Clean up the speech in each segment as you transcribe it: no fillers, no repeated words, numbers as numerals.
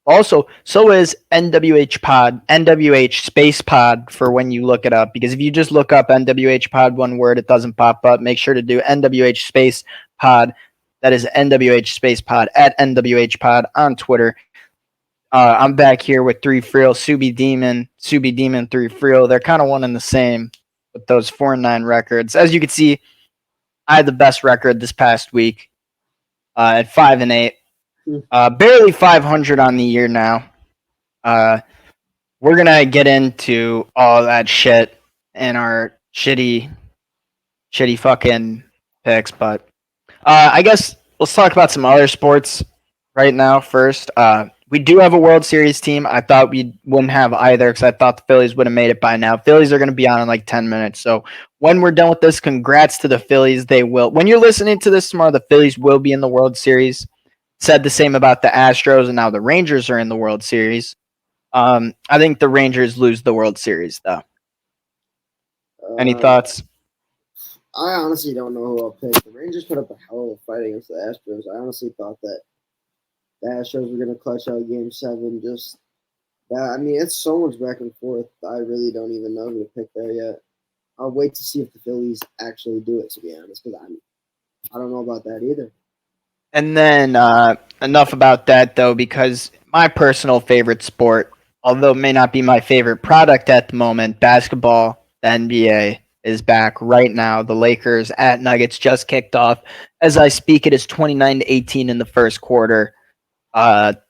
Also, so is NWH Pod, NWH Space Pod for when you look it up. Because if you just look up NWH Pod one word, it doesn't pop up. Make sure to do NWH Space Pod. That is NWH Space Pod at NWH Pod on Twitter. I'm back here with Three Friel, Subi Demon, Three Friel. They're kind of one and the same with those 4-9 records. As you can see, I had the best record this past week at 5-8. Barely 500 on the year now. We're gonna get into all that shit and our shitty fucking picks, but I guess let's talk about some other sports right now first. We do have a World Series team. I thought we wouldn't have either because I thought the Phillies would have made it by now. Phillies are going to be on in like 10 minutes. So when we're done with this, congrats to the Phillies. They will. When you're listening to this tomorrow, the Phillies will be in the World Series. Said the same about the Astros, and now the Rangers are in the World Series. I think the Rangers lose the World Series, though. Any thoughts? I honestly don't know who I'll pick. The Rangers put up a hell of a fight against the Astros. I honestly thought that the Astros were going to clutch out Game 7. Just that, I mean, it's so much back and forth. I really don't even know who to pick there yet. I'll wait to see if the Phillies actually do it, to be honest, because I don't know about that either. And then enough about that, though, because my personal favorite sport, although it may not be my favorite product at the moment, basketball, the NBA is back right now. The Lakers at Nuggets just kicked off. As I speak, it is 29-18 in the first quarter.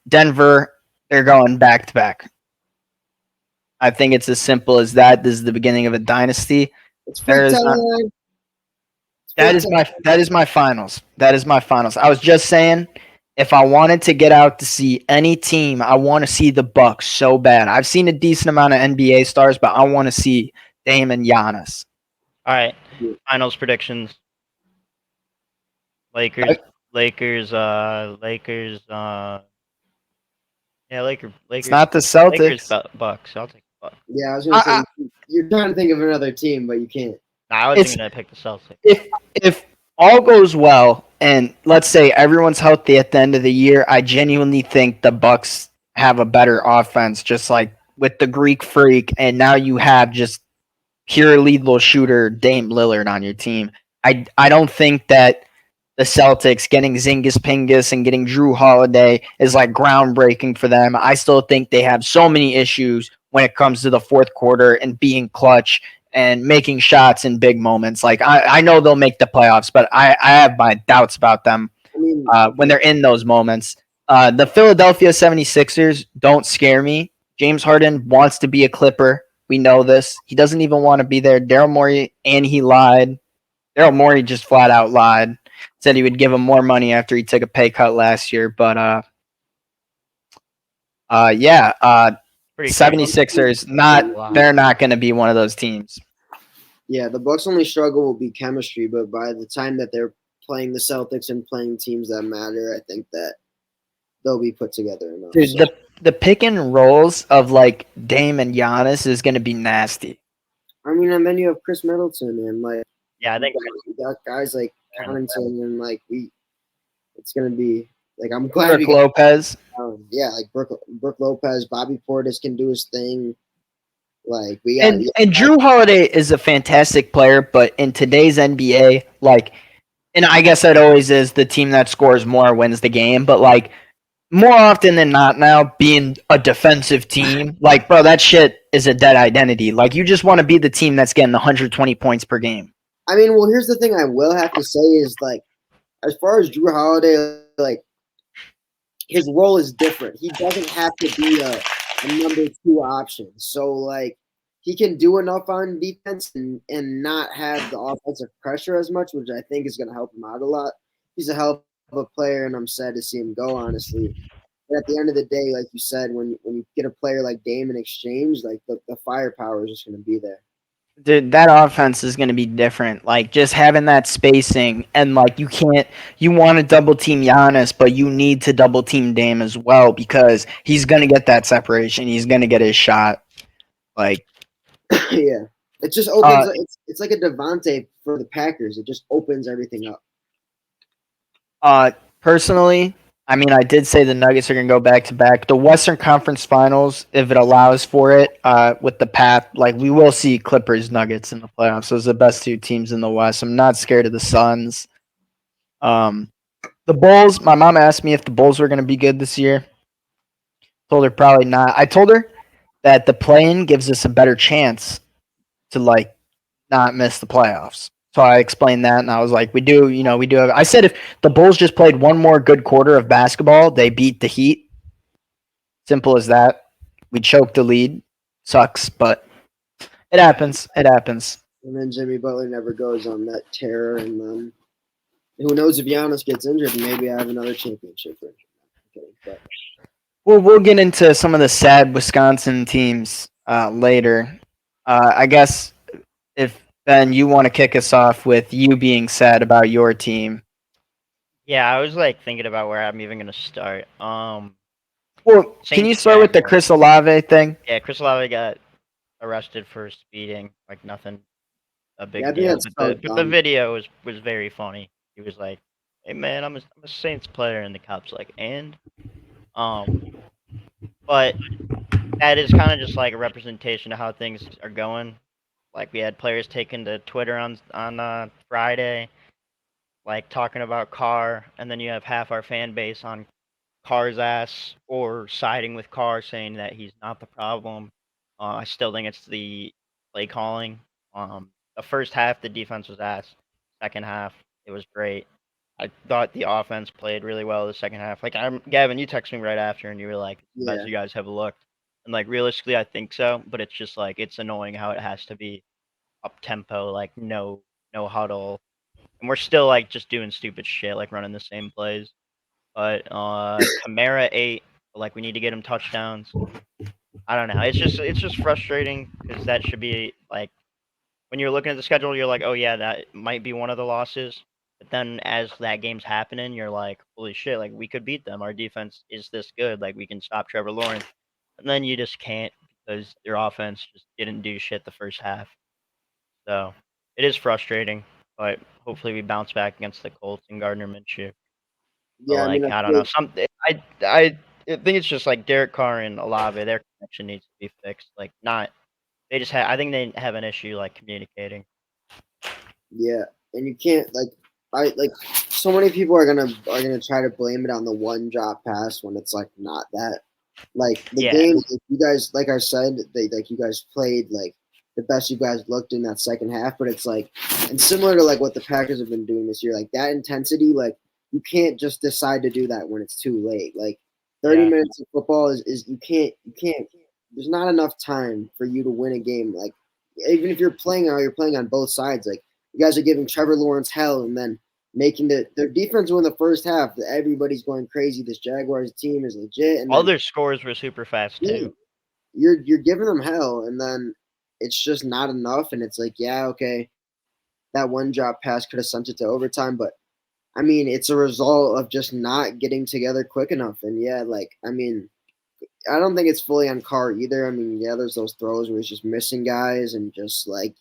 Denver, they're going back to back. I think it's as simple as that. This is the beginning of a dynasty. That is my finals. That is my finals. I was just saying, if I wanted to get out to see any team, I want to see the Bucks so bad. I've seen a decent amount of NBA stars, but I want to see Dame and Giannis. All right, finals predictions. Lakers. Yeah, Lakers. It's not the Celtics. Lakers, Bucks. I'll take the Bucks. Yeah, I was gonna say you're trying to think of another team, but you can't. I was gonna pick the Celtics. If all goes well, and let's say everyone's healthy at the end of the year, I genuinely think the Bucks have a better offense, just like with the Greek Freak, and now you have just pure lethal shooter Dame Lillard on your team. I don't think that the Celtics getting Zingas Pingus and getting Drew Holiday is like groundbreaking for them. I still think they have so many issues when it comes to the fourth quarter and being clutch and making shots in big moments. Like I know they'll make the playoffs, but I have my doubts about them when they're in those moments. The Philadelphia 76ers don't scare me. James Harden wants to be a Clipper. We know this. He doesn't even want to be there. Daryl Morey, and he lied. Daryl Morey just flat out lied. Said he would give him more money after he took a pay cut last year. But, 76ers, they're not going to be one of those teams. Yeah, the Bucks' only struggle will be chemistry, but by the time that they're playing the Celtics and playing teams that matter, I think that they'll be put together enough. Dude, the pick and rolls of like Dame and Giannis is going to be nasty. I mean, and then you have Chris Middleton and like I think we got guys like Connington and like it's going to be like I'm glad Brook Lopez. Like Brook Lopez, Bobby Portis can do his thing. Like we got, and Drew Holiday is a fantastic player, but in today's NBA, like, and I guess that always is the team that scores more wins the game, but like more often than not now, being a defensive team, like, bro, that shit is a dead identity. Like, you just want to be the team that's getting 120 points per game. I mean, well, here's the thing I will have to say is, like, as far as Drew Holiday, like, his role is different. He doesn't have to be a number 2 option. So, like, he can do enough on defense and not have the offensive pressure as much, which I think is going to help him out a lot. He's a hell of a player, and I'm sad to see him go, honestly. But at the end of the day, like you said, when you get a player like Dame in exchange, like the firepower is just going to be there. Dude, that offense is going to be different. Like, just having that spacing, and like you want to double team Giannis, but you need to double team Dame as well because he's going to get that separation. He's going to get his shot. Like, yeah, it just opens. It's like a Devontae for the Packers. It just opens everything up. Personally, I mean, I did say the Nuggets are going to go back to back. The Western Conference Finals, if it allows for it, with the path, like we will see Clippers Nuggets in the playoffs. Those are the best two teams in the West. I'm not scared of the Suns. The Bulls. My mom asked me if the Bulls were going to be good this year. Told her probably not. I told her that the play-in gives us a better chance to like not miss the playoffs. So I explained that, and I was like, we do. I said if the Bulls just played one more good quarter of basketball, they beat the Heat. Simple as that. We choked the lead. Sucks, but it happens. It happens. And then Jimmy Butler never goes on that tear, and who knows if Giannis gets injured, and maybe I have another championship for him. Okay, but Well, we'll get into some of the sad Wisconsin teams later. I guess if Ben, you want to kick us off with you being sad about your team. Yeah, I was like thinking about where I'm even gonna start. Well, can Saints you start with the Jaguars. Chris Olave thing? Yeah, Chris Olave got arrested for speeding, like nothing a big yeah, I think deal. that's so But the dumb. video was very funny. He was like, "Hey man, I'm a Saints player," and the cops like, "And," but that is kind of just like a representation of how things are going. Like we had players taken to Twitter on Friday, like talking about Carr, and then you have half our fan base on Carr's ass or siding with Carr, saying that he's not the problem. I still think it's the play calling. The first half, the defense was ass. Second half, it was great. I thought the offense played really well the second half. Like Gavin, you texted me right after, and you were like, "The best Yeah, you guys have looked." And like realistically, I think so. But it's just like it's annoying how it has to be up tempo, like no huddle, and we're still like just doing stupid shit, like running the same plays. But Kamara 8, like we need to get him touchdowns. I don't know. It's just frustrating because that should be like when you're looking at the schedule, you're like, oh yeah, that might be one of the losses. But then as that game's happening, you're like, holy shit, like we could beat them. Our defense is this good. Like we can stop Trevor Lawrence. And then you just can't because their offense just didn't do shit the first half. So it is frustrating, but hopefully we bounce back against the Colts and Gardner Minshew. But yeah. I mean, like I I don't know, feel, I think it's just like Derek Carr and Olave, their connection needs to be fixed. Like not they just have I think they have an issue like communicating. yeah, and you can't like so many people are gonna try to blame it on the one drop pass when it's like not that. Like the Yeah, game, if you guys, like I said, you guys played like the best you guys looked in that second half, but it's like, and similar to like what the Packers have been doing this year, like that intensity, like you can't just decide to do that when it's too late. Like 30 yeah. minutes of football is you can't. There's not enough time for you to win a game. Like even if you're playing on both sides. Like you guys are giving Trevor Lawrence hell, and then making their defense win the first half. Everybody's going crazy. This Jaguars team is legit, and All then their scores were super fast yeah, too. you're giving them hell, and then it's just not enough. And it's like, yeah, okay, that one drop pass could have sent it to overtime, but I mean, it's a result of just not getting together quick enough. And yeah, like I mean, I don't think it's fully on Carr either. I mean, yeah, there's those throws where he's just missing guys and just like,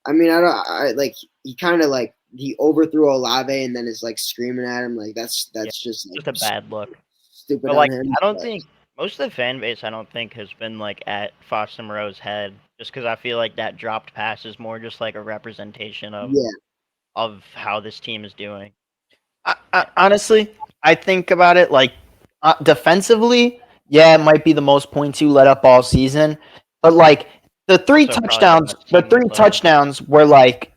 I mean, I like he kind of like he overthrew Olave and then is like screaming at him like Yeah, that's just like just a bad look. stupid But on like him. I don't But think most of the fan base I don't think has been like at Foster Moreau's head just because I feel like that dropped pass is more just like a representation yeah, of how this team is doing. Honestly, I think about it like defensively. Yeah, it might be the most points you let up all season, but like Also probably the best the team we three played. touchdowns were like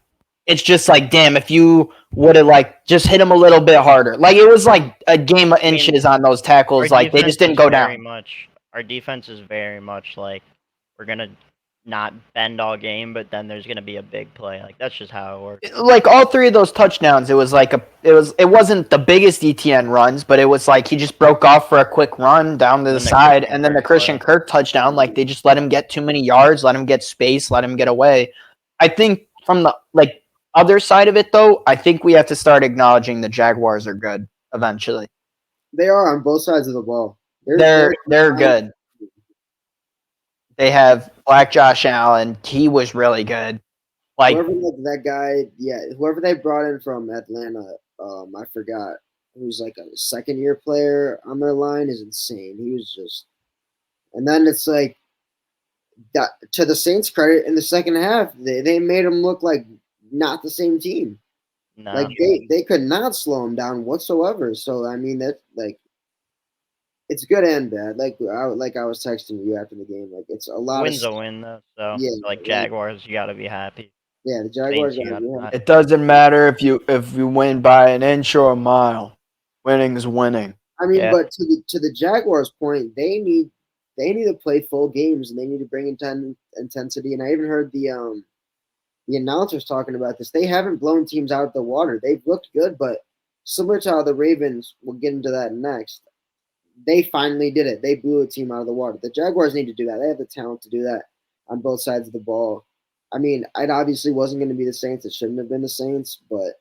it's just like damn if you would have like just hit him a little bit harder. Like it was like a game of I mean, inches on those our tackles. Like they just defense didn't is go very down. much our defense is very much like we're gonna not bend all game, but then there's gonna be a big play. Like that's just how it works. Like all three of those touchdowns, it wasn't the biggest ETN runs, but it was like he just broke off for a quick run down to And the then the side, Christian and then the Kirk Christian play. Kirk touchdown. Like they just let him get too many yards, let him get space, let him get away. I think from the like other side of it though, I think we have to start acknowledging the Jaguars are good eventually. they are on both sides of the ball. They're good. They have Black Josh Allen. He was really good. Like Whoever that guy, yeah, whoever they brought in from Atlanta, I forgot. who's like a second-year player on their line, is insane. He was just, and then it's like that, to the Saints' credit, in the second half, they made them look like not the same team. No. Like they could not slow him down whatsoever. So I mean that like it's good and bad. Like I was texting you after the game. Like it's a lot Win's of a win though. So yeah, like Jaguars, you gotta be happy. yeah. The Jaguars Saints, you got gotta to be happy. It doesn't matter if you win by an inch or a mile. Winning is winning. I mean, Yeah. but to the Jaguars' point, they need to play full games and they need to bring intensity. And I even heard the announcers talking about this. They haven't blown teams out of the water. They've looked good, but similar to how the Ravens, we'll get into that next. They finally did it. They blew a team out of the water. The Jaguars need to do that. They have the talent to do that on both sides of the ball. I mean, it obviously wasn't going to be the Saints. It shouldn't have been the Saints, but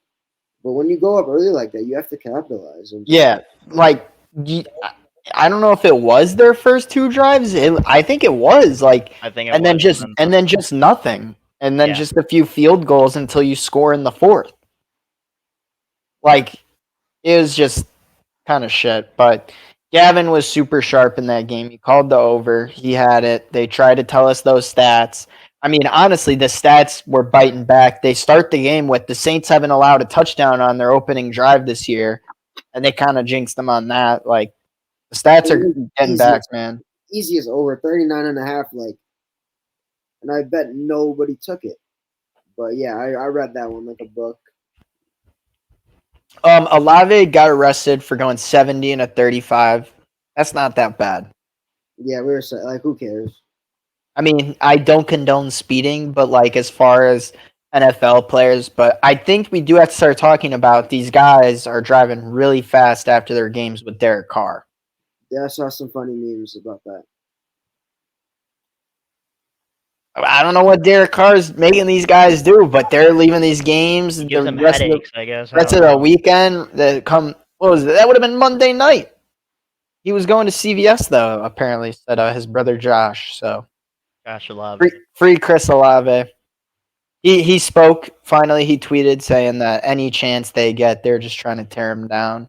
when you go up early like that, you have to capitalize. And Yeah, like I don't know if it was their first two drives. I think it was like, I think it and then was, just and then just nothing, and then Yeah. just a few field goals until you score in the fourth. Like it was just kind of shit. But Gavin was super sharp in that game. He called the over. He had it. They tried to tell us those stats. I mean, honestly, the stats were biting back. They start the game with the Saints haven't allowed a touchdown on their opening drive this year, and they kind of jinxed them on that. Like the stats are getting back, man. easy as over 39.5. Like, and I bet nobody took it. But yeah, I read that one like a book. Olave got arrested for going 70 and a 35. That's not that bad. Yeah, we were like, who cares? I mean, I don't condone speeding, but like as far as NFL players, but I think we do have to start talking about these guys are driving really fast after their games with Derek Carr. Yeah, I saw some funny memes about that. I don't know what Derek Carr is making these guys do, but they're leaving these games It gives the them rest of headaches, I guess. the, rest of the weekend. That come, what was it? That would have been Monday night. He was going to CVS though. Apparently, said his brother Josh. So Gosh, Olave. free Chris Olave. He spoke finally. He tweeted saying that any chance they get, they're just trying to tear him down.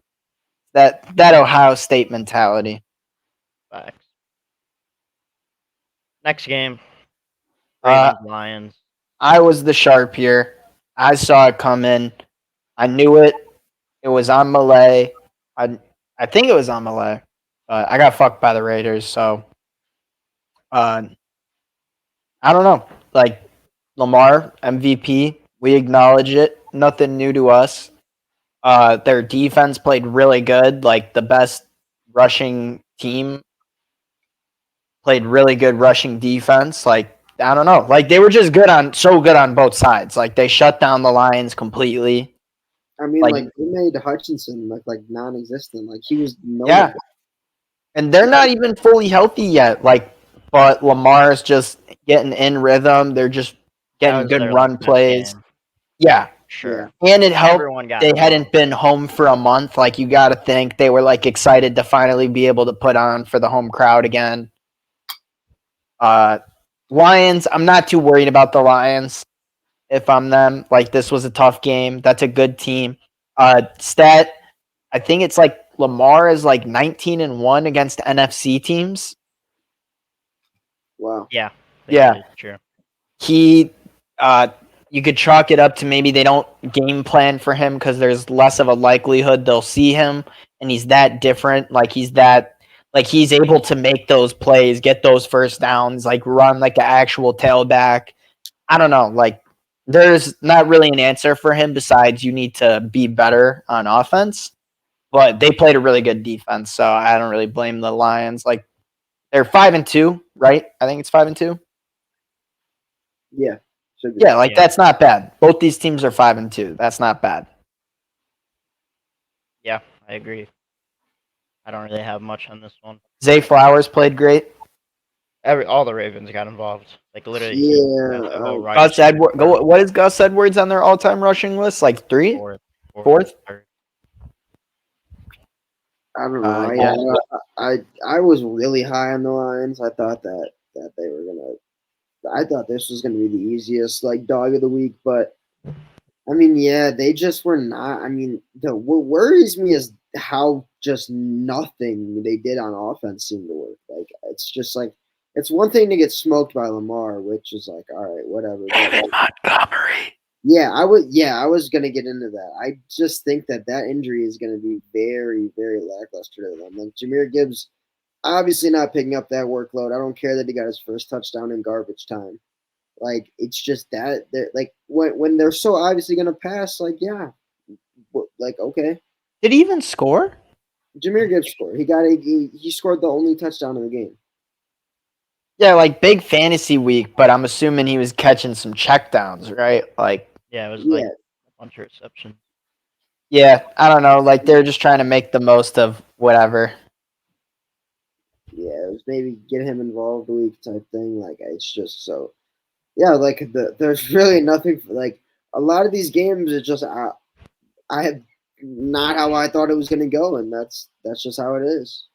That Ohio State mentality. Facts. Next game. Ravens Lions. I was the sharp here. I saw it coming. I knew it. It was on Malay. I think it was on Malay. I got fucked by the Raiders, so I don't know. Like Lamar MVP, we acknowledge it. Nothing new to us. Their defense played really good. Like the best rushing team played really good rushing defense. Like I don't know. Like they were just so good on both sides. Like they shut down the Lions completely. I mean, Like- like they made Hutchinson look like non-existent. Like he was Yeah. And they're not even fully healthy yet. Like, but Lamar's just getting in rhythm. They're just That getting was good their, run like, best plays. game. Yeah. Sure. And it helped Everyone got they involved. hadn't been home for a month. Like you got to think they were like excited to finally be able to put on for the home crowd again. Lions, I'm not too worried about the Lions if I'm them. Like this was a tough game. That's a good team. Stat, I think it's like Lamar is like 19-1 against NFC teams. Wow. Yeah. Yeah. True. He you could chalk it up to maybe they don't game plan for him because there's less of a likelihood they'll see him, and he's that different. Like he's able to make those plays, get those first downs, like run like an actual tailback. I don't know. Like there's not really an answer for him besides you need to be better on offense. But they played a really good defense, so I don't really blame the Lions. Like they're 5-2, right? I think it's 5-2. Yeah. So good. Yeah, like that's not bad. Both these teams are 5-2. That's not bad. Yeah, I agree. I don't really have much on this one. Zay Flowers played great. All the Ravens got involved. Like literally. Yeah. The whole Gus Edwards. What is Gus Edwards on their all-time rushing list? Like three, fourth? Third. I don't know. I was really high on the Lions. I thought that they were gonna. I thought this was gonna be the easiest like dog of the week, but I mean, yeah, they just were not. I mean, what worries me is how just nothing they did on offense seemed to work. Like it's just like it's one thing to get smoked by Lamar, which is like all right, whatever. David Montgomery. Yeah, I was gonna get into that. I just think that injury is gonna be very, very lackluster to them. Like Jahmyr Gibbs, obviously not picking up that workload. I don't care that he got his first touchdown in garbage time. Like it's just that they're like when they're so obviously gonna pass, like yeah, like okay. Did he even score? Jahmyr Gibbs scored. He scored the only touchdown of the game. Yeah, like big fantasy week, but I'm assuming he was catching some checkdowns, right? Like, Yeah, it was Yeah, like a bunch of receptions. yeah, I don't know. Like they're just trying to make the most of whatever. yeah, it was maybe get him involved a week type thing. Like it's just so yeah, like there's really nothing for, like a lot of these games. It's just I have not how I thought it was gonna go, and that's just how it is.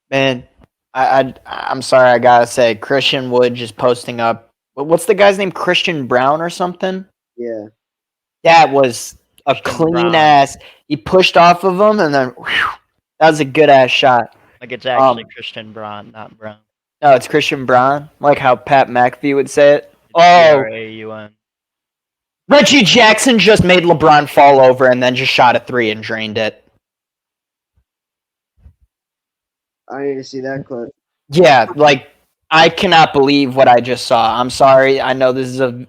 Man, I'm sorry, I gotta say, Christian Wood just posting up. What's the guy's name? Christian Brown or something? Yeah, That was a Christian clean Brown. ass. He pushed off of him, and then whew, that was a good ass shot. Like it's actually Um, Christian Braun, not Brown. No, it's Christian Brown, like how Pat McAfee would say it. Oh, Braun. Reggie Jackson just made LeBron fall over and then just shot a three and drained it. I need to see that clip. Yeah, like I cannot believe what I just saw. I'm sorry. I know this is a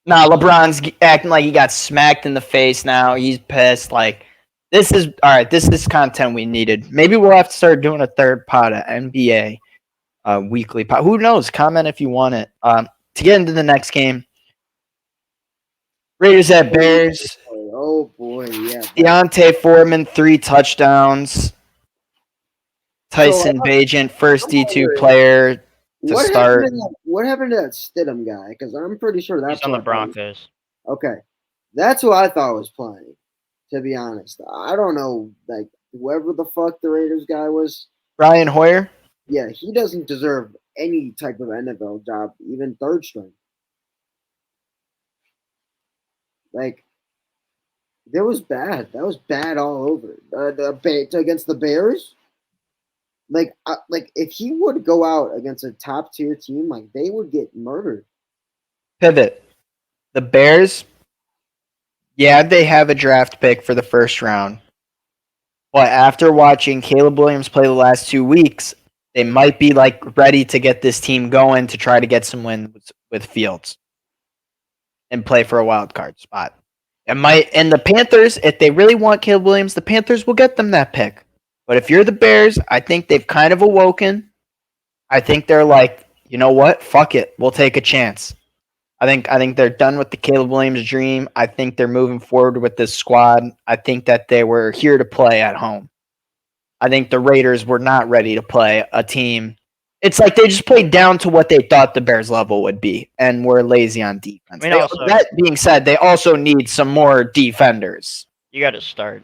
LeBron's acting like he got smacked in the face now. He's pissed. Like this is all right. This is content we needed. Maybe we'll have to start doing a third pod of NBA weekly pod. Who knows? Comment if you want it. To get into the next game, Raiders at Bears. Oh boy, yeah. Deontay Foreman 3 touchdowns. Tyson Bagent, first D2 player to start. What happened to that Stidham guy? Because I'm pretty sure that's He's on the what I thought Broncos. Okay, that's who I thought was playing. To be honest, I don't know. Like whoever the fuck the Raiders guy was, Brian Hoyer. yeah, he doesn't deserve any type of NFL job, even third string. Like that was bad. That was bad all over. Against the Bears. Like if he would go out against a top tier team, like they would get murdered. Pivot. The Bears, yeah, they have a draft pick for the first round. But after watching Caleb Williams play the last 2 weeks, they might be like ready to get this team going to try to get some wins with Fields and play for a wild card spot. And the Panthers, if they really want Caleb Williams, the Panthers will get them that pick. But if you're the Bears, I think they've kind of awoken. I think they're like, you know what? Fuck it. We'll take a chance. I think they're done with the Caleb Williams dream. I think they're moving forward with this squad. I think that they were here to play at home. I think the Raiders were not ready to play a team. It's like they just played down to what they thought the Bears level would be and were lazy on defense. I mean, also, that being said, they also need some more defenders. You got to start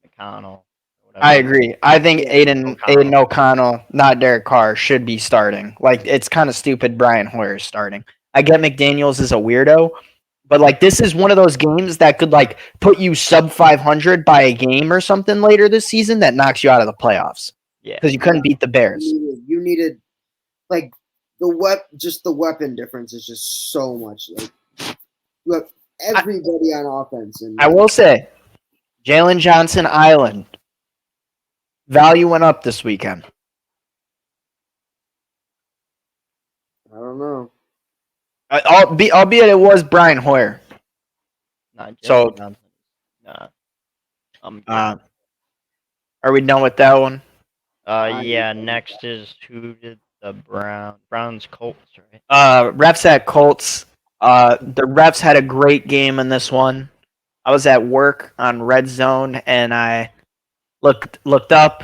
McConnell. I agree. I think Aiden O'Connell, not Derek Carr, should be starting. Like it's kind of stupid Brian Hoyer starting. I get McDaniels is a weirdo, but like this is one of those games that could like put you sub 500 by a game or something later this season that knocks you out of the playoffs. Yeah, because you couldn't beat the Bears. You needed like the weapon difference is just so much. Like you have everybody on offense, and I will say, Jalen Johnson Island value went up this weekend. I don't know. Albeit it was Brian Hoyer. So, are we done with that one? Yeah. Next is who did the Browns Colts, right? Refs at Colts. The refs had a great game in this one. I was at work on Red Zone and I looked up,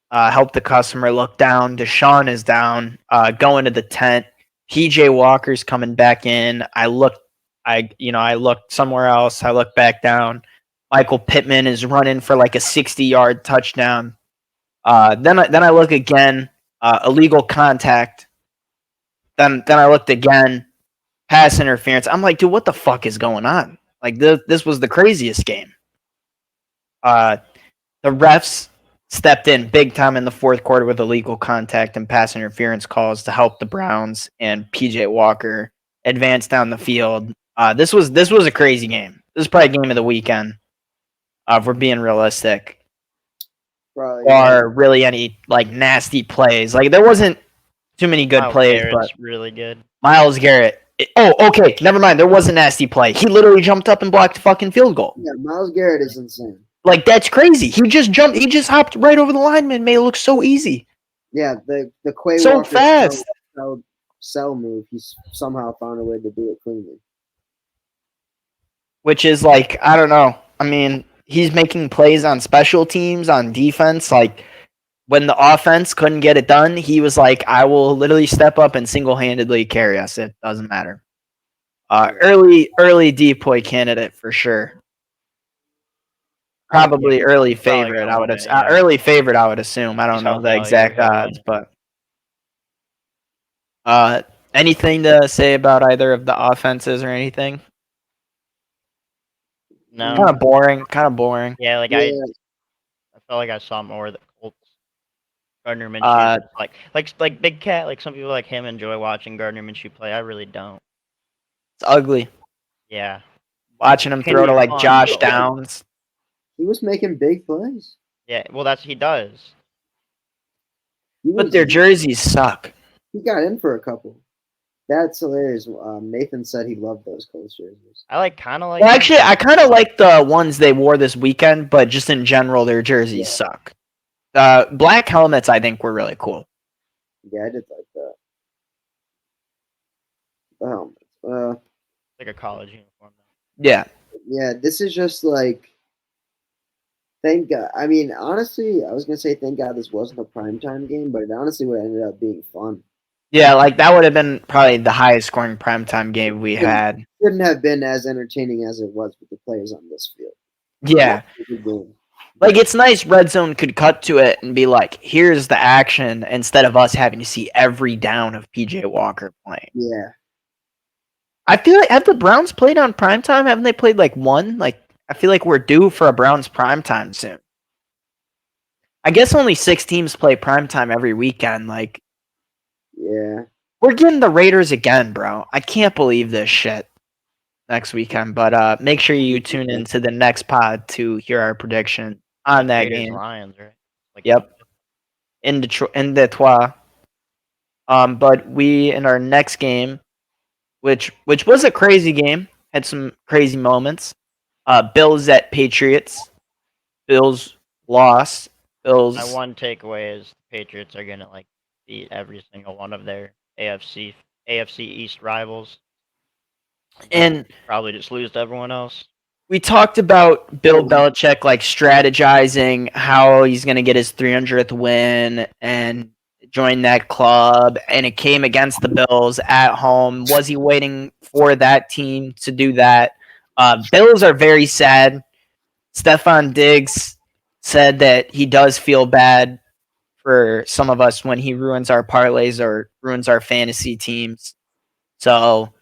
helped the customer look down. Deshaun is down, going to the tent. PJ Walker's coming back in. I looked somewhere else. I looked back down. Michael Pittman is running for like a 60-yard touchdown. Then I look again, illegal contact. Then I looked again, pass interference. I'm like, dude, what the fuck is going on? Like this was the craziest game. the refs stepped in big time in the fourth quarter with illegal contact and pass interference calls to help the Browns and PJ Walker advance down the field. This was a crazy game. This is probably game of the weekend. If we're being realistic, Probably, or really any like nasty plays. Like there wasn't too many good Myles plays, Garrett's but really good. Myles Garrett. Okay, never mind. There was a nasty play. He literally jumped up and blocked a fucking field goal. yeah, Myles Garrett is insane. Like that's crazy. He just jumped. He just hopped right over the lineman. Made it look so easy. Yeah, the Quay So Walker fast. sell move. He's somehow found a way to do it cleanly. Which is like I don't know. I mean, he's making plays on special teams, on defense. Like when the offense couldn't get it done, he was like, "I will literally step up and single-handedly carry us. It doesn't matter." Early decoy candidate for sure. Probably early favorite. I would have early favorite. I would assume. I don't know the exact odds, but anything to say about either of the offenses or anything? No. Kind of boring. Kind of boring. Yeah, like Yeah. I felt like I saw more of the Colts. Gardner Minshew, like Big Cat. Like some people like him enjoy watching Gardner Minshew play. I really don't. It's ugly Yeah, watching him Can throw be to like fun, Josh but- Downs. He was making big plays. yeah. Well, he does. But their jerseys suck. He got in for a couple. That's hilarious. Nathan said he loved those Colts jerseys. I kind of like. Well, actually, I kind of like the ones they wore this weekend, but just in general, their jerseys suck. Black helmets, I think, were really cool. Yeah, I did like that. The helmets. like a college uniform. Yeah. Yeah, this is just like. Thank God. I mean, honestly, I was gonna say thank God this wasn't a primetime game, but it honestly would have ended up being fun. Yeah, like that would have been probably the highest scoring primetime game we had. Couldn't have been as entertaining as it was with the players on this field. Yeah. Good game. Like it's nice Red Zone could cut to it and be like, here's the action instead of us having to see every down of PJ Walker playing. Yeah. I feel like have the Browns played on primetime? Haven't they played like one? Like I feel like we're due for a Browns primetime soon. I guess only 6 teams play primetime every weekend. Like Yeah. we're getting the Raiders again, bro. I can't believe this shit next weekend. But make sure you tune into the next pod to hear our prediction on that Raiders, game. Lions, right? Like, Yep. In Detroit. But we in our next game, which was a crazy game, had some crazy moments. Bills at Patriots. Bills lost. Bills. My one takeaway is the Patriots are gonna like beat every single one of their AFC East rivals, And probably just lose to everyone else. we talked about Bill Belichick like strategizing how he's going to get his 300th win and join that club, and it came against the Bills at home. Was he waiting for that team to do that? Bills are very sad. Stephon Diggs said that he does feel bad for some of us when he ruins our parlays or ruins our fantasy teams. So,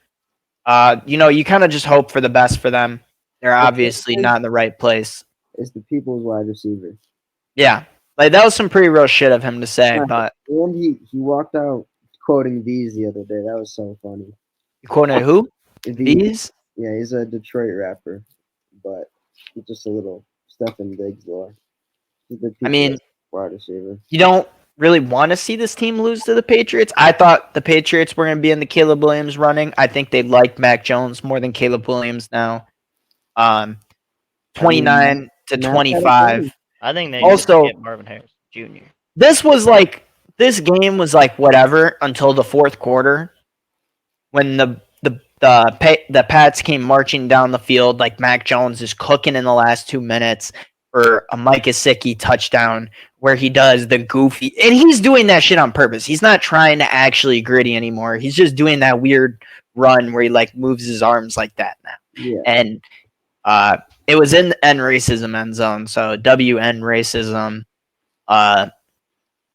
you kind of just hope for the best for them. They're obviously not in the right place. It's the people's wide receiver. Yeah. Like that was some pretty real shit of him to say, but And he walked out quoting V's the other day. That was so funny. you quoted who? V's. These? Yeah, he's a Detroit rapper, but he's just a little Stephen Diggs lore. He's the I mean, wide receiver. you don't really want to see this team lose to the Patriots. I thought the Patriots were going to be in the Caleb Williams running. I think they like Mac Jones more than Caleb Williams now. 29 to 25. I think they Also- need to get Marvin Harris Jr. This game was like whatever until the fourth quarter when the Pats came marching down the field like Mac Jones is cooking in the last 2 minutes for a Mike Gesicki touchdown where he does the goofy, and he's doing that shit on purpose. He's not trying to actually gritty anymore. He's just doing that weird run where he like moves his arms like that now. Yeah. And it was in the N racism end zone, so WN racism.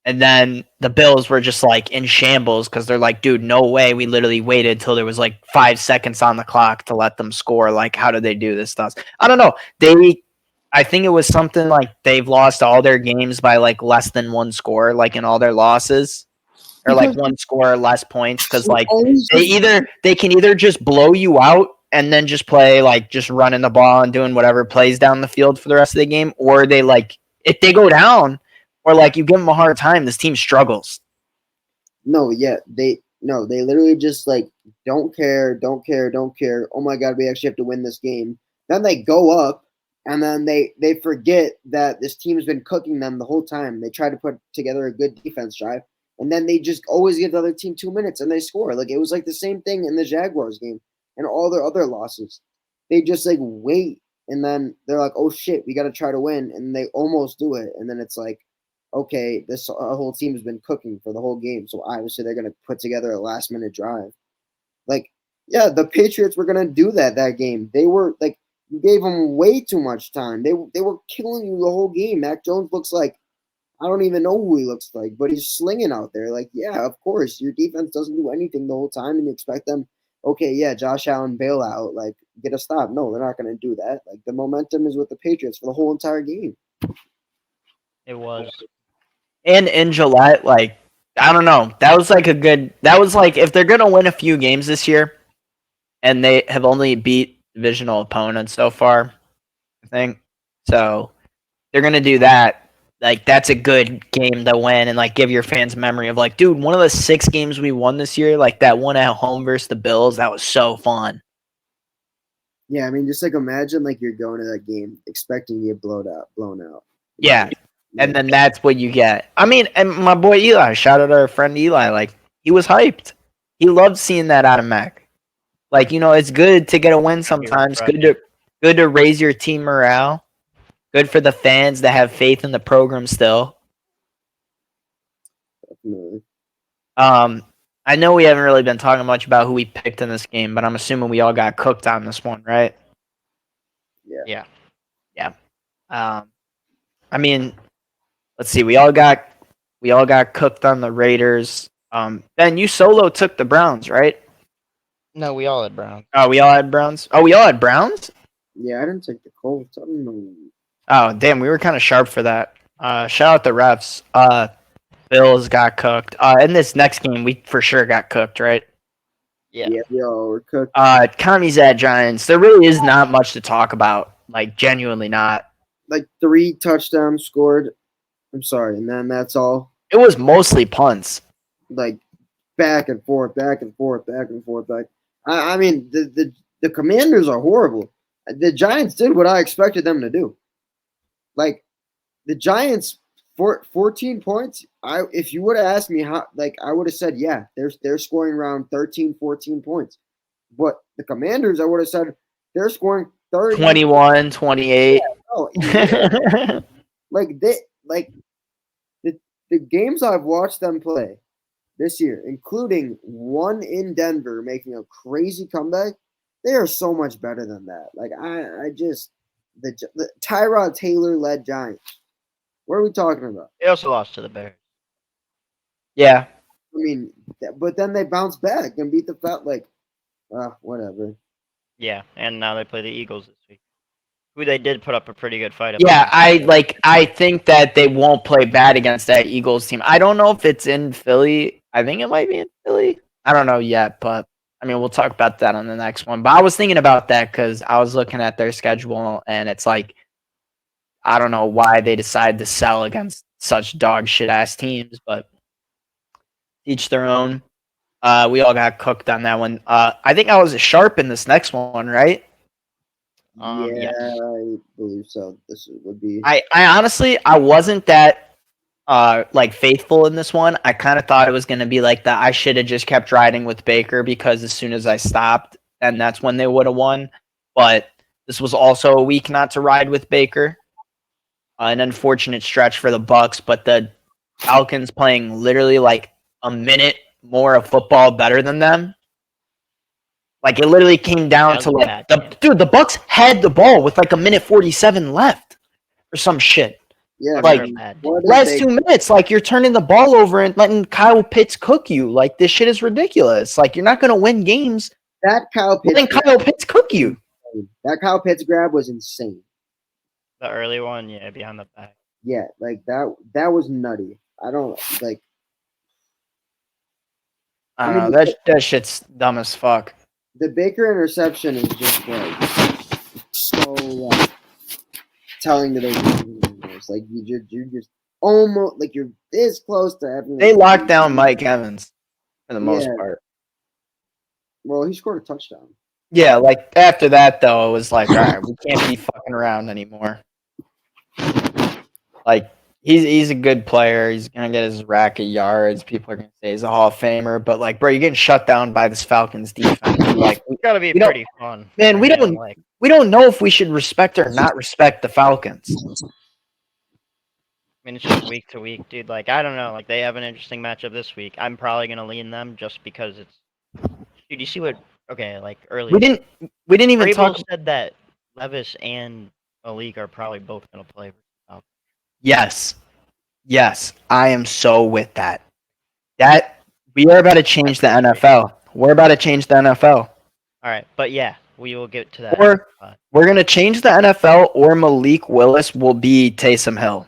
And then the Bills were just like in shambles because they're like, dude, no way. We literally waited till there was like 5 seconds on the clock to let them score. Like, how did they do this stuff? I don't know. They I think it was something like they've lost all their games by like less than one score, like in all their losses, or like Because one score or less points. Because we like always they can either just blow you out and then just play like just running the ball and doing whatever plays down the field for the rest of the game, or they like if they go down or like you give them a hard time, this team struggles. no, yeah, they literally just like don't care, don't care, don't care. Oh my god, we actually have to win this game. Then they go up and then they forget that this team's been cooking them the whole time. They try to put together a good defense drive, and then they just always give the other team 2 minutes and they score. Like it was like the same thing in the Jaguars game and all their other losses. They just like wait and then they're like, oh shit, we gotta try to win, and they almost do it, and then it's like, okay, this whole team has been cooking for the whole game, so obviously they're going to put together a last minute drive. Like, yeah, the Patriots were going to do that game. They were like, you gave them way too much time. They were killing you the whole game. Mac Jones looks like, I don't even know who he looks like, but he's slinging out there. Like, yeah, of course, your defense doesn't do anything the whole time, and you expect them. Okay, yeah, Josh Allen bailout, like get a stop. No, they're not going to do that. Like the momentum is with the Patriots for the whole entire game. It was. And in Gillette, like I don't know, that was like a good. That was like if they're gonna win a few games this year, and they have only beat divisional opponents so far, I think. So they're gonna do that. Like that's a good game to win and like give your fans memory of like, dude, one of the 6 games we won this year, like that one at home versus the Bills, that was so fun. Yeah, I mean, just like imagine like you're going to that game expecting to get blown out. Yeah. And then that's what you get. I mean, and my boy Eli, shout out our friend Eli, like he was hyped. He loved seeing that out of Mac. Like, it's good to get a win sometimes. Good to raise your team morale. Good for the fans that have faith in the program still. Definitely. I know we haven't really been talking much about who we picked in this game, but I'm assuming we all got cooked on this one, right? Yeah. I mean, let's see. We all got cooked on the Raiders. Ben, you solo took the Browns, right? No, we all had Browns. Oh, we all had Browns. Oh, we all had Browns. Yeah, I didn't take the Colts. I don't know. Oh, damn, we were kind of sharp for that. Shout out the refs. Bills got cooked. In this next game, we for sure got cooked, right? Yeah. We all were cooked. Commies at Giants. There really is not much to talk about. Like, genuinely not. Like 3 touchdowns scored. I'm sorry, and then that's all. It was mostly punts. Like back and forth, back and forth, back and forth. Like I mean, the Commanders are horrible. The Giants did what I expected them to do. Like the Giants, 14 points. If you would have asked me how, like I would have said, yeah, they're scoring around 13, 14 points. But the Commanders, I would have said they're scoring 30, 21, 28. Yeah. The games I've watched them play this year, including one in Denver making a crazy comeback, they are so much better than that. Like I just the Tyrod Taylor led Giants. What are we talking about? They also lost to the Bears. Yeah. I mean, but then they bounced back and beat the whatever. Yeah, and now they play the Eagles this week, who they did put up a pretty good fight. Yeah, I think that they won't play bad against that Eagles team. I don't know if it's in Philly. I think it might be in Philly. I don't know yet, but I mean, we'll talk about that on the next one. But I was thinking about that because I was looking at their schedule, and it's like, I don't know why they decide to sell against such dog shit ass teams, but each their own. We all got cooked on that one. I think I was sharp in this next one, right? Yeah, Yes. I believe so. Would be. I honestly I wasn't that like faithful in this one. I kind of thought it was going to be like that. I should have just kept riding with Baker because as soon as I stopped, then that's when they would have won. But this was also a week not to ride with Baker. An unfortunate stretch for the Bucks, but the Falcons playing literally like a minute more of football better than them. Like it literally came down to like the Bucks had the ball with like a minute 47 left or some shit. Yeah, like last 2 minutes, like you're turning the ball over and letting Kyle Pitts cook you. Like this shit is ridiculous. Like you're not gonna win games. That Kyle Pitts letting Kyle Pitts cook you. That Kyle Pitts grab was insane. The early one, yeah, behind the back. Yeah, like that was nutty. I don't like. I I don't mean, know. That shit's dumb as fuck. the Baker interception is just like so like telling to those defenders. Like you're just almost like you're this close to having. They locked down Mike Evans for the most Yeah. part. Well, he scored a touchdown. Yeah, like after that though, it was like, all right, we can't be fucking around anymore. Like he's a good player. He's gonna get his rack of yards. People are gonna say he's a Hall of Famer, but like, bro, you're getting shut down by this Falcons defense. Like, It's gotta be We don't- pretty fun. man, we Again, don't like we don't know if we should respect or not respect the Falcons. I mean, it's just week to week, dude. Like, I don't know. Like, they have an interesting matchup this week. I'm probably gonna lean them just because it's. Dude, you see what? Okay, like earlier. We didn't even Vrabel talk. said that Levis and Malik are probably both gonna play. Yes, I am so with that. That we are about to change the NFL. We're about to change the NFL. All right, but yeah, we will get to that. Or we're gonna change the NFL, or Malik Willis will be Taysom Hill.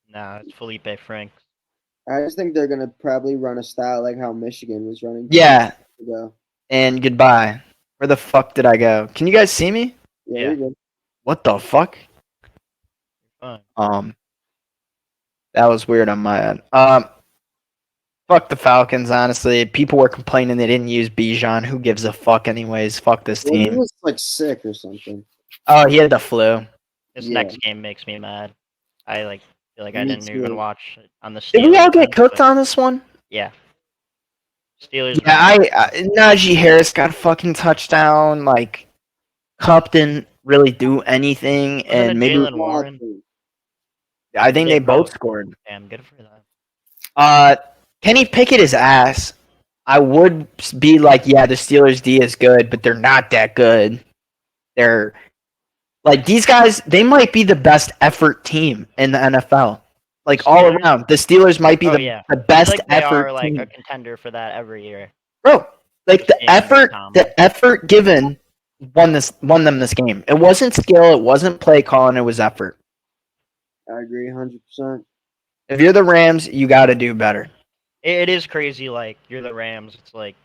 Nah, it's Felipe Franks. I just think they're gonna probably run a style like how Michigan was running. Yeah, Ago. and goodbye. Where the fuck did I go? Can you guys see me? Yeah. Yeah. You're good. What the fuck? Fine. That was weird on my end. Fuck the Falcons. Honestly, people were complaining they didn't use Bijan. Who gives a fuck, anyways? Fuck this Well, he team. was like sick or something. Oh, he had the flu. This Yeah. next game makes me mad. I feel like I Me didn't too. even watch it on the. Did we all Steelers get end, cooked but on this one? Yeah. Steelers. Yeah, Najee Harris got a fucking touchdown. Like, Cup didn't really do anything, Wasn't and it maybe Jalen Warren? I think They they both both. scored. Damn, good for them. Kenny Pickett is ass. I would be like, yeah, the Steelers D is good, but they're not that good. They're like these guys. They might be the best effort team in the NFL. Like all Steelers? around, the Steelers might be Oh, the, yeah. the I feel best like they effort are like team. a contender for that every year. Bro, like the Yeah, Tom. effort given won them this game. It wasn't skill, it wasn't play calling, it was effort. I agree, 100%. If you're the Rams, you got to do better. It is crazy. Like you're the Rams. It's like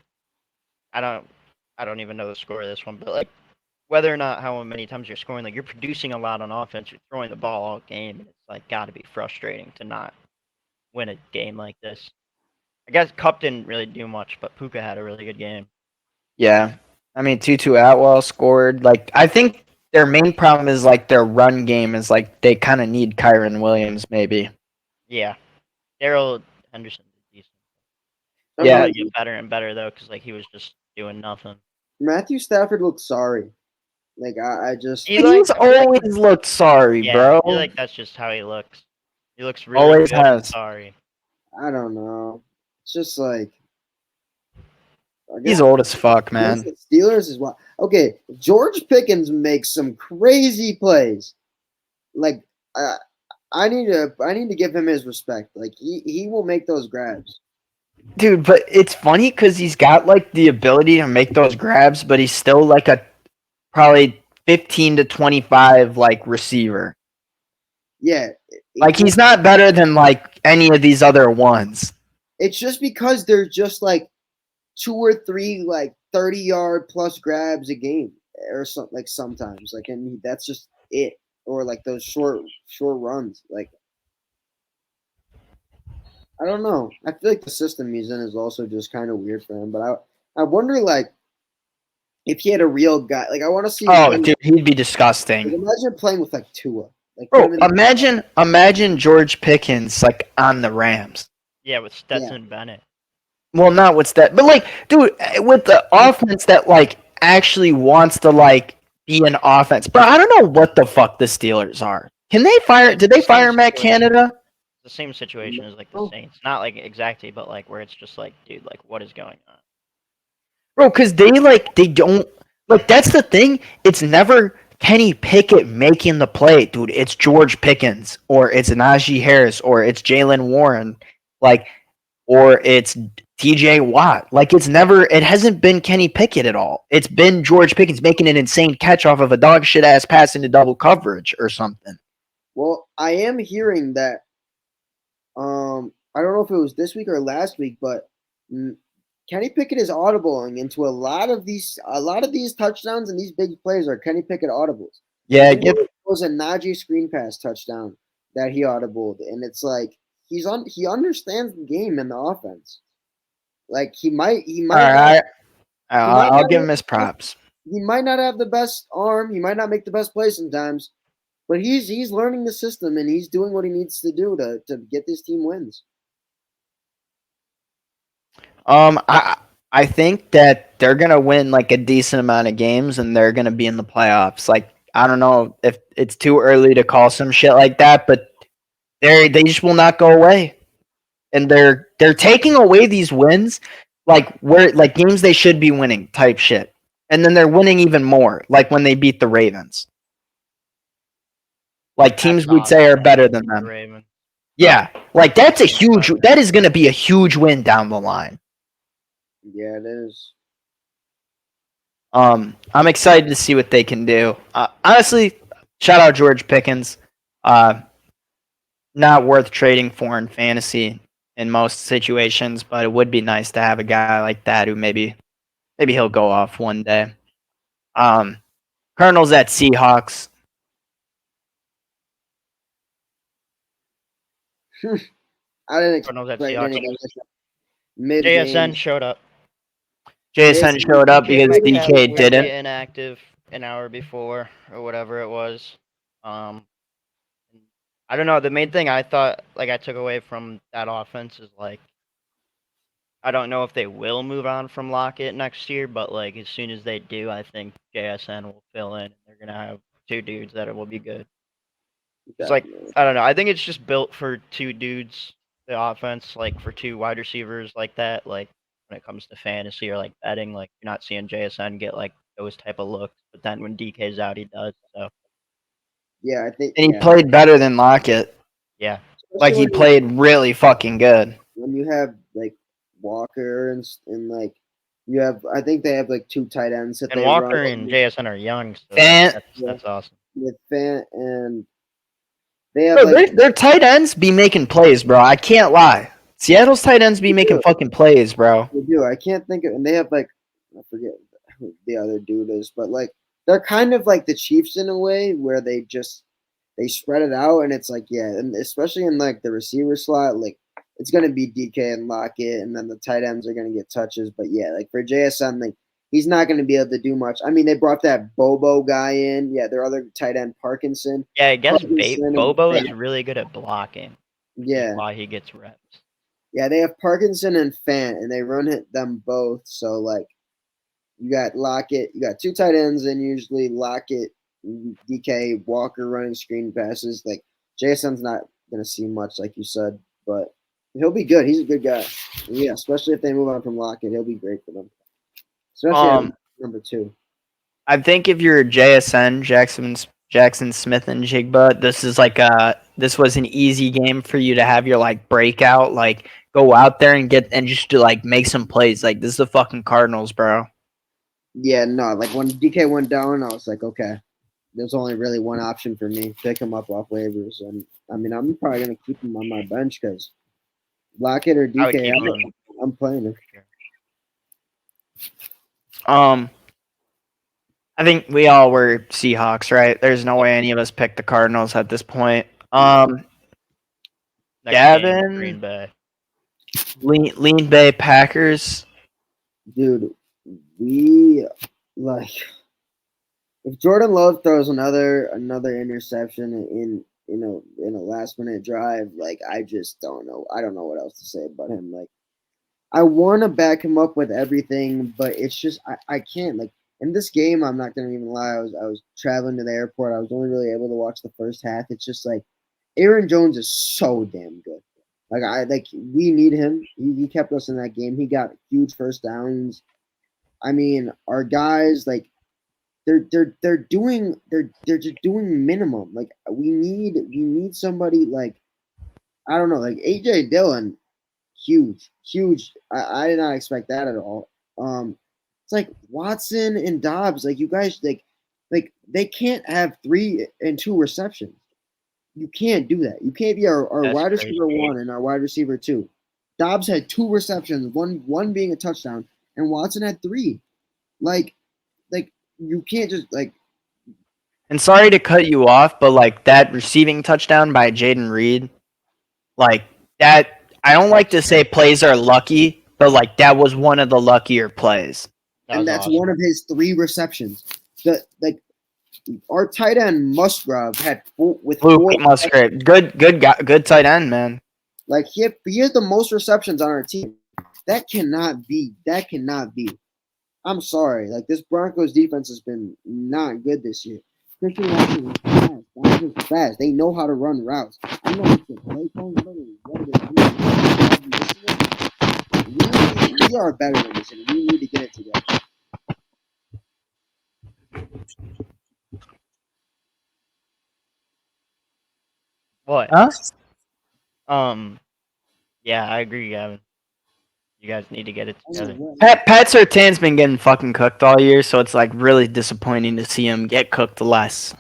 I don't even know the score of this one, but like whether or not how many times you're scoring, like you're producing a lot on offense. You're throwing the ball all game, and it's like got to be frustrating to not win a game like this. I guess Cup didn't really do much, but Puka had a really good game. Yeah. I mean, Tutu Atwell scored. Like, I think their main problem is like their run game is like they kind of need Kyron Williams, maybe. Yeah, Daryl Henderson is decent. Yeah. Probably get better and better though, because like he was just doing nothing. Matthew Stafford looked sorry. Like I just He, He's like, I feel like- always looked sorry, Yeah, bro. I feel like that's just how he looks. He looks really Always good and has. sorry. I don't know. It's just like I He's guess- old as fuck, against man. the Steelers is what. Okay, George Pickens makes some crazy plays. Like I need to give him his respect. Like he will make those grabs. Dude, but it's funny because he's got like the ability to make those grabs, but he's still like a probably 15 to 25 like receiver. Yeah, Like he's not better than like any of these other ones. it's just because they're just like 2 or 3 like 30-yard plus grabs a game or something, like sometimes like, and that's just it, or like those short runs. Like I don't know, I feel like the system he's in is also just kind of weird for him, but I wonder like if he had a real guy. Like I want to see him Oh, playing- dude, he'd be like, disgusting. imagine playing with like Tua. Like Bro, put him in the- imagine George Pickens like on the Rams. Yeah, with Stetson Bennett. Well, not what's that, but like, dude, with the offense that like actually wants to like be an offense, bro. I don't know what the fuck the Steelers are. Can they fire? Did they fire Matt Canada? The same situation as like the Saints. Not like exactly, but like where it's just like, dude, like what is going on? Bro, because they don't like. That's the thing. It's never Kenny Pickett making the play, dude. It's George Pickens, or it's Najee Harris, or it's Jalen Warren, like, or it's TJ Watt. Like it hasn't been Kenny Pickett at all. It's been George Pickens making an insane catch off of a dog shit ass pass into double coverage or something. Well, I am hearing that. I don't know if it was this week or last week, but Kenny Pickett is audibling into a lot of these touchdowns, and these big plays are Kenny Pickett audibles. Yeah, it was a Najee screen pass touchdown that he audibled, and it's like he understands the game and the offense. Like he might all right. I'll give him his props. He might not have the best arm. He might not make the best play sometimes, but he's learning the system and he's doing what he needs to do to get this team wins. I think that they're gonna win like a decent amount of games and they're gonna be in the playoffs. Like I don't know if it's too early to call some shit like that, but they just will not go away. And they're taking away these wins like games they should be winning type shit. And then they're winning even more, like when they beat the Ravens. Like teams we'd say are better than them. Ravens. Yeah. Like that is gonna be a huge win down the line. Yeah, it is. I'm excited to see what they can do. Honestly, shout out George Pickens. Not worth trading for in fantasy in most situations, but it would be nice to have a guy like that who maybe he'll go off one day. Cardinals at Seahawks. I didn't Cardinals at expect Seahawks. anything. JSN showed up. JSN showed up because DK didn't. Inactive an hour before or whatever it was. I don't know. The main thing I thought, like, I took away from that offense is like, I don't know if they will move on from Lockett next year, but like as soon as they do, I think JSN will fill in. They're gonna have two dudes that will be good. It's like I don't know. I think it's just built for two dudes. The offense, like for two wide receivers like that. Like when it comes to fantasy or like betting, like you're not seeing JSN get like those type of looks. But then when DK's out, he does. So yeah, I think. And he played better than Lockett. Yeah, like he played really fucking good. When you have like Walker and like you have, I think they have like two tight ends that and Walker and JSN are young. So that's awesome. With Fant and they have bro, their tight ends be making plays, bro. I can't lie. Seattle's tight ends be making fucking plays, bro. They do. I can't think of, and they have like I forget who the other dude is, but like they're kind of like the Chiefs in a way where they spread it out, and it's like and especially in like the receiver slot, like it's gonna be DK and Lockett, and then the tight ends are gonna get touches. But yeah, like for JSN, like he's not gonna be able to do much. I mean, they brought that Bobo guy in. Yeah, their other tight end Parkinson. Yeah, I guess Bobo is really good at blocking. Yeah, why he gets reps. Yeah, they have Parkinson and Fant, and they run them both. So like, you got Lockett, you got two tight ends, and usually Lockett, DK, Walker running screen passes. Like JSN's not gonna see much, like you said, but he'll be good. He's a good guy. Yeah, especially if they move on from Lockett, he'll be great for them. Especially number two. I think if you're JSN, Jackson Smith and Jigba, this was an easy game for you to have your like breakout, like go out there and just to like make some plays. Like this is the fucking Cardinals, bro. Yeah, no, like when DK went down, I was like, okay, there's only really one option for me: pick him up off waivers, and I mean, I'm probably gonna keep him on my bench because Lockett or DK, I'm playing him. I think we all were Seahawks, right? There's no way any of us picked the Cardinals at this point. Gavin, Green Bay, Lean Bay Packers. Dude, we like if Jordan Love throws another interception in a last minute drive, like I just don't know. I don't know what else to say about him. Like I want to back him up with everything, but it's just I can't. Like in this game, I'm not gonna even lie. I was traveling to the airport. I was only really able to watch the first half. It's just like Aaron Jones is so damn good. Like we need him. He kept us in that game. He got huge first downs. I mean, our guys like they're just doing minimum. Like we need somebody like I don't know, like AJ Dillon. huge. I did not expect that at all. It's like Watson and Dobbs, like you guys, like they can't have 3 and 2 receptions. You can't do that. You can't be our That's wide crazy. receiver 1 and our wide receiver 2. Dobbs had 2 receptions, one being a touchdown, and Watson had 3. Like you can't just like And sorry to cut you off, but like that receiving touchdown by Jaden Reed, like that. I don't like to say plays are lucky, but like that was one of the luckier plays. That and was that's awesome. one of his 3 receptions. Like our tight end Musgrave had with Luke 4 Musgrave, good tight end, man. Like he had the most receptions on our team. That cannot be. I'm sorry. Like this Broncos defense has been not good this year. Christian Watson is fast. Watson is fast. They know how to run routes. I know it's the play calling, literally what it is. We are better than this, and we need to get it together. What? Huh? Yeah, I agree, Gavin. You guys need to get it together. Pat Surtain's been getting fucking cooked all year, so it's like really disappointing to see him get cooked less.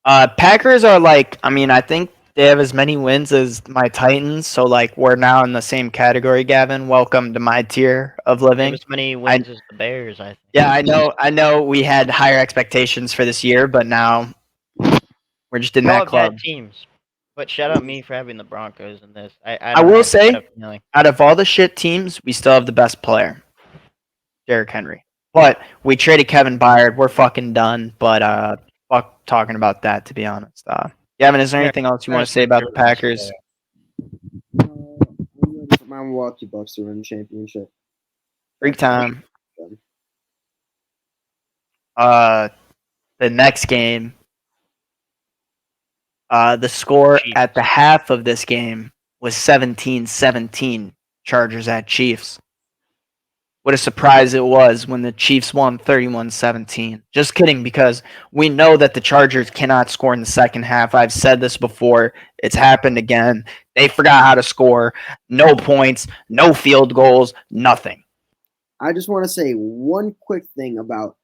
Packers are like, I mean, I think they have as many wins as my Titans, so like we're now in the same category, Gavin. Welcome to my tier of They have living. as many wins as the Bears, I think. Yeah, I know we had higher expectations for this year, but now we're just in They're all that club. bad teams. But shout out me for having the Broncos in this. I I don't know, will I just had say, a feeling. out of all the shit teams, we still have the best player, Derrick Henry. But we traded Kevin Byard. We're fucking done. But fuck talking about that, to be honest. Gavin, is there Yeah, anything else you want to Bears say about the deserve this, Packers? I'm ready for my Milwaukee Bucks to win the championship. Freak time. The next game. The score Chiefs. at the half of this game was 17-17. Chargers at Chiefs. What a surprise it was when the Chiefs won 31-17. Just kidding, because we know that the Chargers cannot score in the second half. I've said this before. It's happened again. They forgot how to score. No points, no field goals, nothing. I just want to say one quick thing about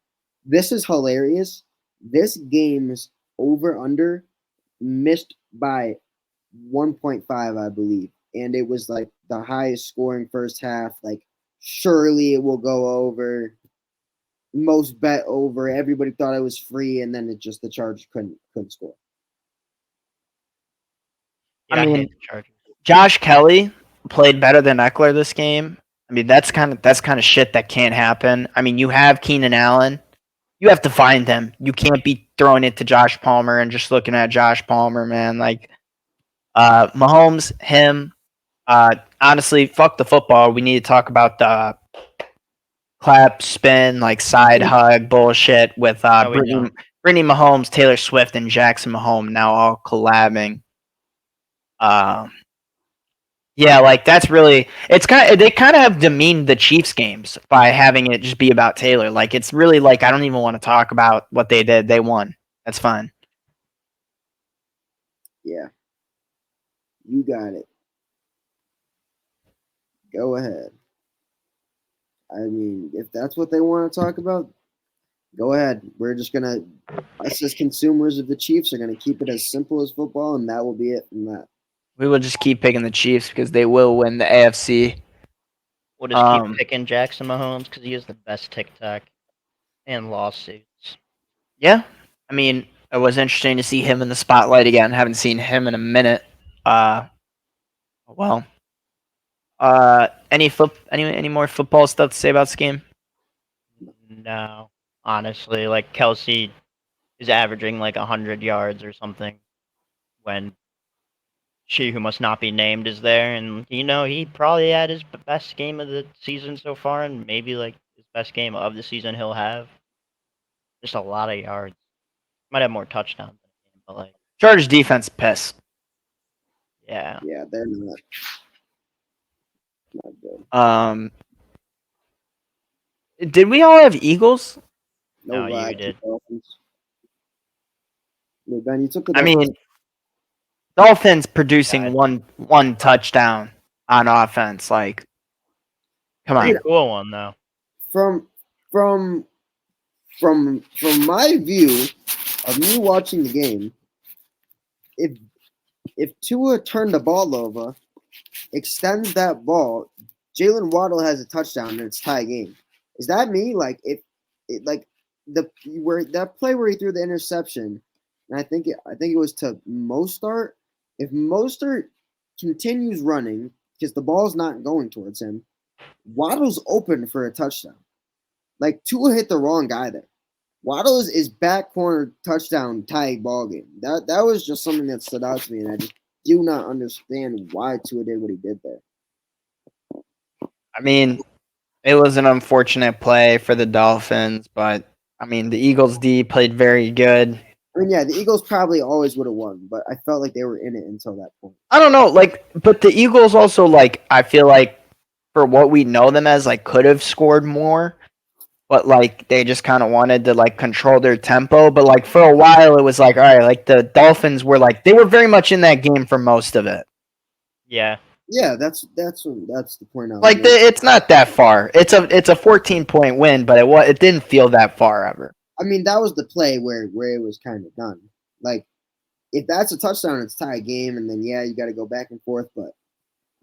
this is hilarious. This game's over under missed by 1.5, I believe. And it was like the highest scoring first half. Like, surely it will go over. Most bet over. Everybody thought it was free, and then it just the Chargers couldn't score. Yeah, I I mean, hate the Chargers. Josh Kelly played better than Eckler this game. I mean, that's kind of shit that can't happen. I mean, you have Keenan Allen. You have to find him. You can't be throwing it to Josh Palmer and just looking at Josh Palmer, man. Like, Mahomes, him. Honestly, fuck the football. We need to talk about the clap, spin, like side hug bullshit with Brittany Mahomes, Taylor Swift, and Jackson Mahomes now all collabing. Yeah, like that's really it's they kind of have demeaned the Chiefs games by having it just be about Taylor. Like it's really like I don't even want to talk about what they did. They won. That's fine. Yeah. You got it. Go ahead. I mean, if that's what they want to talk about, go ahead. We're just gonna us as consumers of the Chiefs are gonna keep it as simple as football, and that will be it from that. We will just keep picking the Chiefs because they will win the AFC. We'll just keep picking Jackson Mahomes because he has the best TikTok and lawsuits. Yeah, I mean, it was interesting to see him in the spotlight again. Haven't seen him in a minute. Well, any more football stuff to say about this game? No, honestly, like Kelsey is averaging like 100 yards or something when she who must not be named is there, and he probably had his best game of the season so far, and maybe like his best game of the season he'll have. Just a lot of yards. Might have more touchdowns, but like Chargers defense piss. yeah. Yeah, they're not good. Did we all have Eagles? No, you I did. took Dolphins. Ben, you took the I Dolphins. mean, Dolphins producing God. one touchdown on offense. Like, come on. Dude, Cool one though. from from from my view of me watching the game, if Tua turned the ball over, extends that ball, Jalen Waddle has a touchdown and it's tie game. Is that me? Like if it like the where that play where he threw the interception, and I think it was to Mostert. If Mostert continues running because the ball's not going towards him, Waddle's open for a touchdown. Like Tua hit the wrong guy there. Waddle is back corner touchdown tie ball game. That was just something that stood out to me, and I just do not understand why Tua did what he did there. I mean, it was an unfortunate play for the Dolphins, but I mean, the Eagles D played very good. I mean, yeah, the Eagles probably always would have won, but I felt like they were in it until that point. I don't know, like, but the Eagles also, like, I feel like for what we know them as, like, could have scored more, but like they just kind of wanted to like control their tempo. But like for a while, it was like, all right, like the Dolphins were like they were very much in that game for most of it. Yeah. Yeah, that's the point. Like it's not that far. It's a 14-point win, but it didn't feel that far ever. I mean, that was the play where it was kind of done. Like if that's a touchdown, it's tie game, and then yeah, you got to go back and forth. But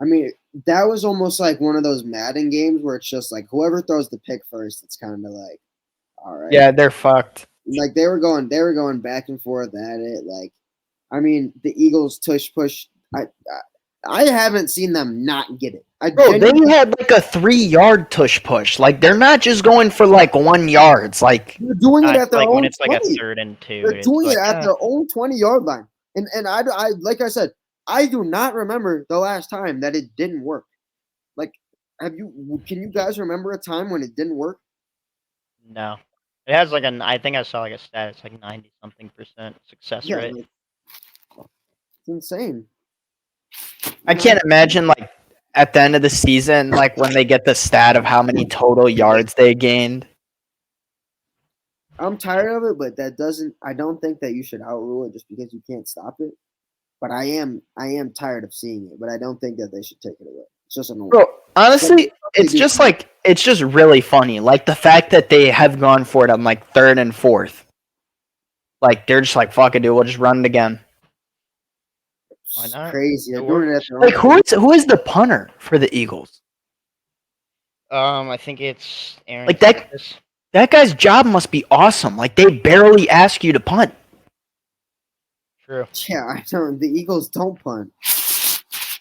I mean, that was almost like one of those Madden games where it's just like whoever throws the pick first, it's kind of like, all right. Yeah, they're fucked. Like they were going back and forth at it. Like, I mean, the Eagles tush push. I haven't seen them not get it. Bro, they had like a 3-yard tush push. Like they're not just going for like 1 yard. It's like they're doing it at their like own when it's 20. like a 3rd and 2. They're doing it at their own 20-yard line. And I like I said, I do not remember the last time that it didn't work. Like, can you guys remember a time when it didn't work? No. It has like I think I saw like a stat. It's like 90-something% success rate. Like, it's insane. I can't imagine like at the end of the season, like when they get the stat of how many total yards they gained. I'm tired of it, but I don't think that you should outrule it just because you can't stop it. But I am tired of seeing it, but I don't think that they should take it away. It's just annoying. Bro, honestly, it's just really funny. Like the fact that they have gone for it on like 3rd and 4th. Like they're just like, fuck it, dude, we'll just run it again. Why not? Crazy. They're doing it at their Like own who is the punter for the Eagles? I think it's Aaron. Like that guy's job must be awesome. Like they barely ask you to punt. True. Yeah, I don't. The Eagles don't punt.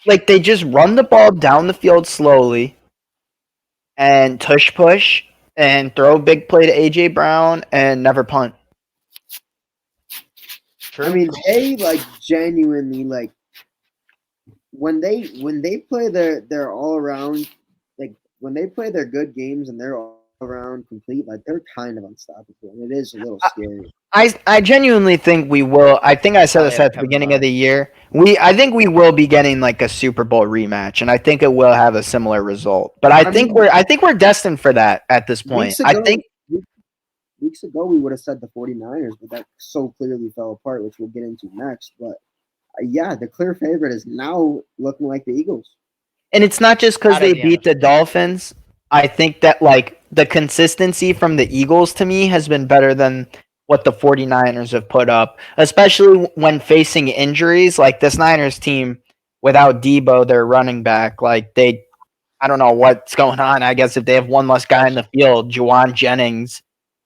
Like they just run the ball down the field slowly and tush push and throw a big play to AJ Brown and never punt. True. I mean, they like genuinely like when they play their all around, like when they play their good games and they're all around complete, like they're kind of unstoppable. And it is a little scary. I genuinely think we will. I think I said this at the beginning of the year. I think we will be getting like a Super Bowl rematch, and I think it will have a similar result. But I think we're destined for that at this point. Weeks ago we would have said the 49ers, but that so clearly fell apart, which we'll get into next. But yeah, the clear favorite is now looking like the Eagles. And it's not just because they beat the Dolphins. I think that like the consistency from the Eagles to me has been better than what the 49ers have put up, especially when facing injuries. Like this Niners team without Debo, their running back, like I don't know what's going on. I guess if they have one less guy in the field, Juwan Jennings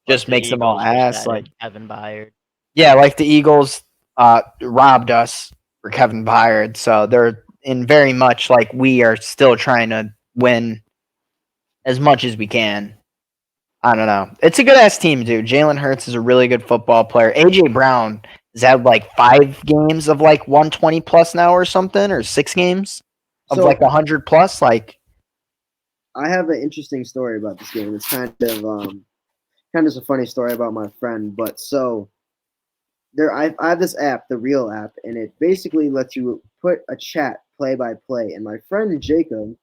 just makes them all ass. Like Kevin Byard. Yeah, like the Eagles robbed us for Kevin Byard, so they're in very much like we are still trying to win as much as we can. I don't know. It's a good ass team, dude. Jalen Hurts is a really good football player. AJ Brown has had like 5 games of like 120 plus now or something, or 6 games of like 100 plus. Like, I have an interesting story about this game. It's kind of a funny story about my friend, but so I have this app, the Real app, and it basically lets you put a chat play by play. And my friend Jacob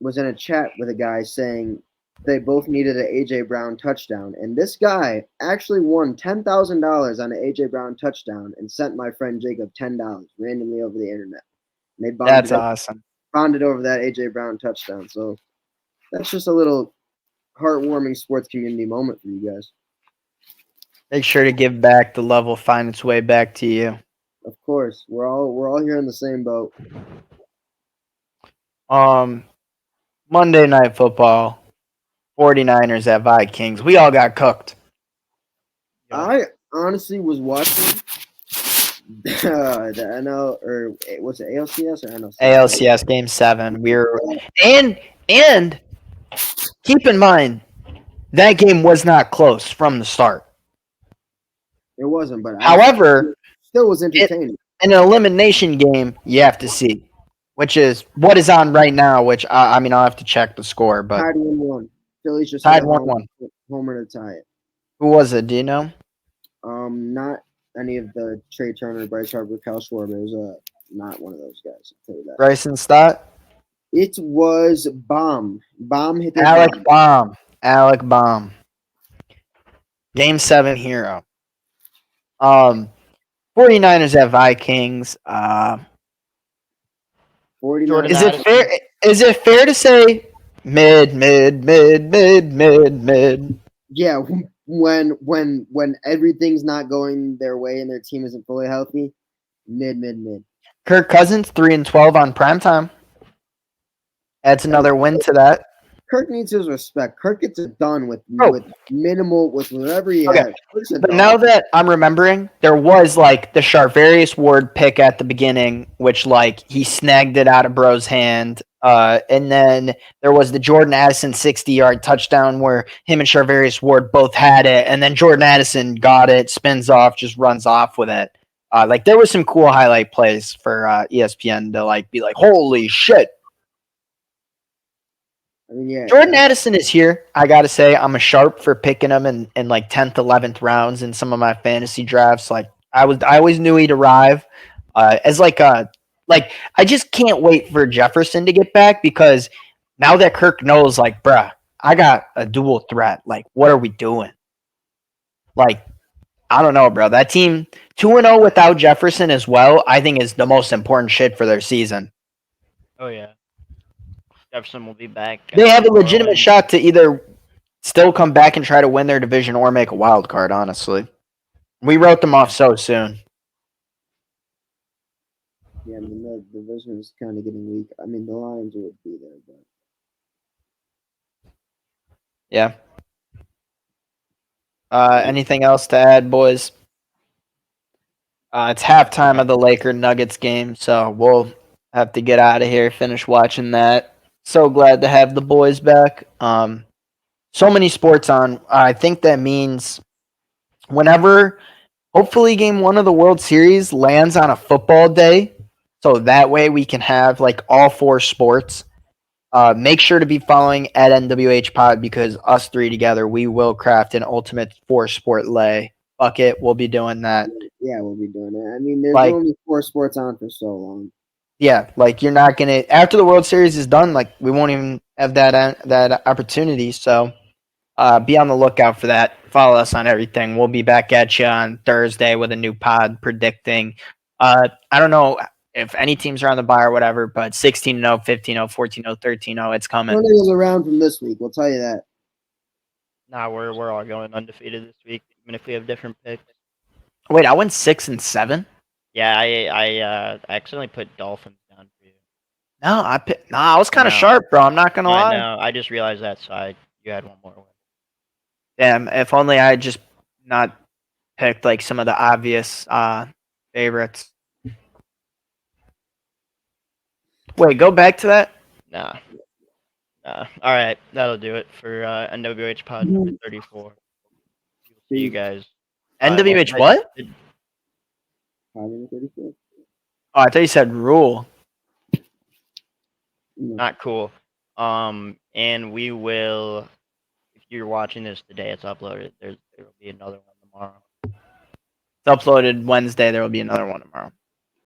was in a chat with a guy saying they both needed an AJ Brown touchdown, and this guy actually won $10,000 on an AJ Brown touchdown and sent my friend Jacob $10 randomly over the internet. And they That's awesome. bonded over that AJ Brown touchdown. So that's just a little heartwarming sports community moment for you guys. Make sure to give back. The love will find its way back to you. Of course, we're all here in the same boat. Monday Night Football, 49ers at Vikings. We all got cooked. I honestly was watching the NL or was it ALCS or NLCS? ALCS Game 7. We were and keep in mind that game was not close from the start. It wasn't, but However, still was entertaining. In an elimination game, you have to see, which is what is on right now. Which I mean, I'll have to check the score, but Tied 1-1. Phillies just tied had a 1-1. homer to tie it. Who was it? Do you know? Not any of the Trey Turner, Bryce Harper, Kyle Schwarber. It was not one of those guys. I'll tell you that. Bryson Stott. It was Bomb. Bomb hit the Alec Baum. Game 7 hero. 49ers at Vikings. 49. Is it fair to say mid? Yeah, when everything's not going their way and their team isn't fully healthy, mid. Kirk Cousins 3-12 on primetime. Adds another win to that. Kirk needs his respect. Kirk gets it done with minimal, with whatever he has. But now that I'm remembering, there was like the Charvarius Ward pick at the beginning, which like he snagged it out of Bro's hand. And then there was the Jordan Addison 60-yard touchdown where him and Charvarius Ward both had it. And then Jordan Addison got it, spins off, just runs off with it. Like there was some cool highlight plays for ESPN to like be like, holy shit. I mean, yeah, Jordan Addison is here. I gotta say, I'm a sharp for picking him in like 10th, 11th rounds in some of my fantasy drafts. Like I always knew he'd arrive as like I just can't wait for Jefferson to get back because now that Kirk knows, like, bruh, I got a dual threat. Like, what are we doing? Like, I don't know, bro. That team 2-0 without Jefferson as well, I think is the most important shit for their season. Oh yeah. Jefferson will be back. They have a legitimate shot to either still come back and try to win their division or make a wild card, honestly. We wrote them off so soon. Yeah, I mean, the division is kind of getting weak. I mean, the Lions would be there, but yeah. Anything else to add, boys? It's halftime of the Laker-Nuggets game, so we'll have to get out of here, finish watching that. So glad to have the boys back. So many sports on. I think that means whenever, hopefully, Game 1 of the World Series lands on a football day, so that way we can have like all 4 sports. Make sure to be following at NWH Pod because us 3 together, we will craft an ultimate 4-sport lay. Fuck it, we'll be doing that. yeah, we'll be doing it. I mean, there's Like- only 4 sports on for so long. Yeah, like you're not gonna after the World Series is done, like we won't even have that opportunity. So be on the lookout for that. Follow us on everything. We'll be back at you on Thursday with a new pod predicting. I don't know if any teams are on the bye or whatever, but 16-0, 15-0, 14-0, 13-0, it's coming. Sunday is around from this week. We'll tell you that. Nah, we're all going undefeated this week, even if we have different picks. Wait, I went 6-7. Yeah, I accidentally put Dolphins down for you. No, I was kind of No. sharp, bro. I'm not gonna lie. I know. I just realized that, so you had one more win. Damn, if only I had just not picked like some of the obvious favorites. Wait, go back to that. Nah. All right, that'll do it for NWH Pod number 34. See you guys. NWH what? 534. Oh, I thought you said rule. Not cool. And we will. If you're watching this today, it's uploaded. There will be another one tomorrow. It's uploaded Wednesday. There will be another one tomorrow.